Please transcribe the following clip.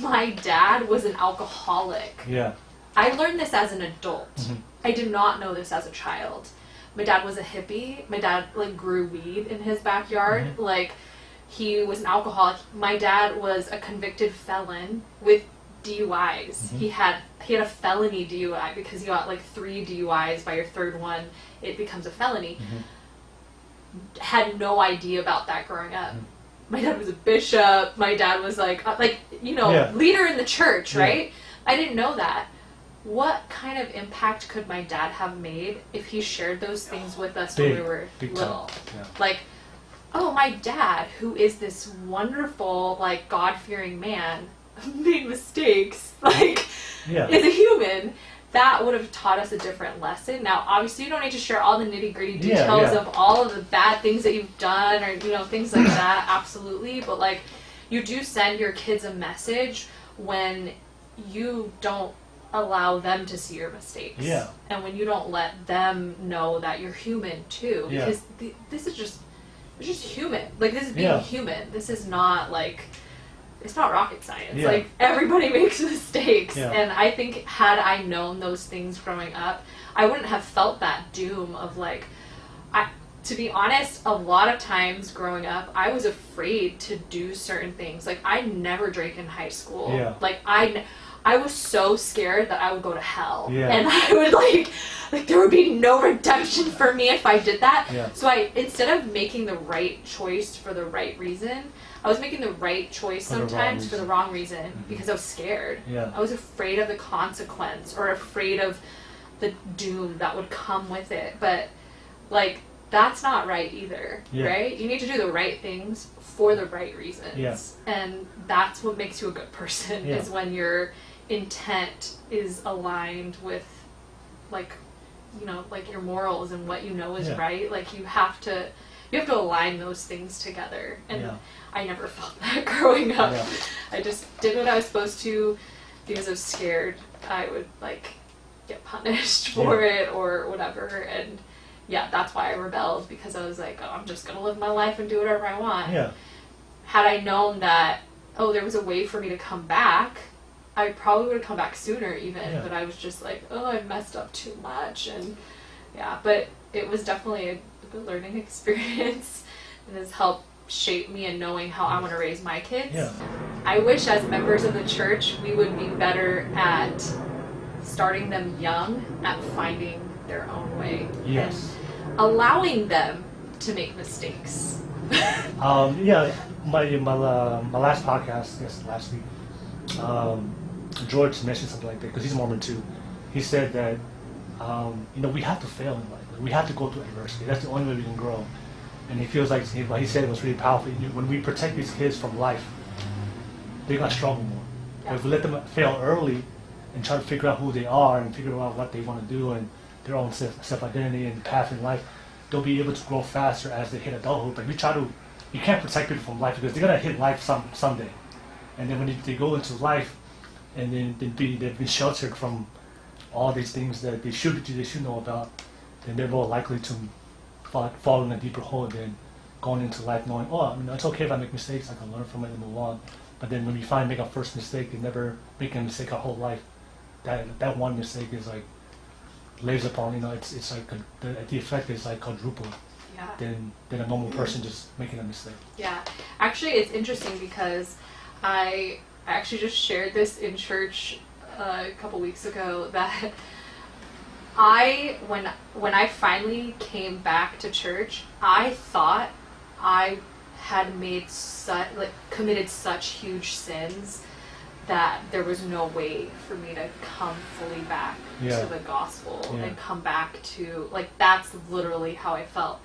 my dad was an alcoholic. Yeah. I learned this as an adult. I did not know this as a child. My dad was a hippie. My dad like grew weed in his backyard. Like, he was an alcoholic. My dad was a convicted felon with DUIs. He had a felony DUI because you got like 3 DUIs. By your 3rd one, it becomes a felony. Had no idea about that growing up. My dad was a bishop. My dad was like leader in the church, right? I didn't know that. What kind of impact could my dad have made if he shared those things with us when we were little? Like, oh, my dad, who is this wonderful, like, God-fearing man, made mistakes, like, is a human. That would have taught us a different lesson. Now, obviously, you don't need to share all the nitty-gritty details of all of the bad things that you've done or, things like that, absolutely. But, like, you do send your kids a message when you don't allow them to see your mistakes. And when you don't let them know that you're human, too. Because this is just human. Like, this is being human. This is not, like... It's not rocket science. Like, everybody makes mistakes. And I think had I known those things growing up, I wouldn't have felt that doom of, like... to be honest, a lot of times growing up, I was afraid to do certain things. Like, I never drank in high school. Like, I was so scared that I would go to hell. And I would, like, there would be no redemption for me if I did that. So instead of making the right choice for the right reason... I was making the right choice sometimes for the wrong reason because I was scared. I was afraid of the consequence or afraid of the doom that would come with it. But, like, that's not right either, right? You need to do the right things for the right reasons. And that's what makes you a good person is when your intent is aligned with, like, like your morals and what is right. Like, you have to align those things together. And I never felt that growing up. I just did what I was supposed to because I was scared I would, like, get punished for it or whatever. And that's why I rebelled, because I was like, oh, I'm just gonna live my life and do whatever I want. Had I known that, there was a way for me to come back, I probably would have come back sooner even. But I was just like, I messed up too much. And but it was definitely a good learning experience and has helped shape me in knowing how I want to raise my kids. I wish as members of the church we would be better at starting them young at finding their own way and allowing them to make mistakes. My last podcast, last week, George mentioned something like that because he's Mormon too. He said that we have to fail in life. We have to go through adversity. That's the only way we can grow. And he feels like what he said was really powerful. When we protect these kids from life, they're going to struggle more. But if we let them fail early and try to figure out who they are and figure out what they want to do and their own self-identity and path in life, they'll be able to grow faster as they hit adulthood. But you can't protect people from life because they're going to hit life someday. And then when they go into life and then they've been sheltered from all these things that they should know about, then they're more likely to fall in a deeper hole than going into life knowing, it's okay if I make mistakes, I can learn from it and move on. But then when we finally make our first mistake and never make a mistake our whole life, that one mistake is like lays upon, it's like the effect is like quadruple than a normal person just making a mistake. Actually, it's interesting because I actually just shared this in church a couple weeks ago that when I finally came back to church, I thought I had committed such huge sins that there was no way for me to come fully back to the gospel and come back to, like, that's literally how I felt.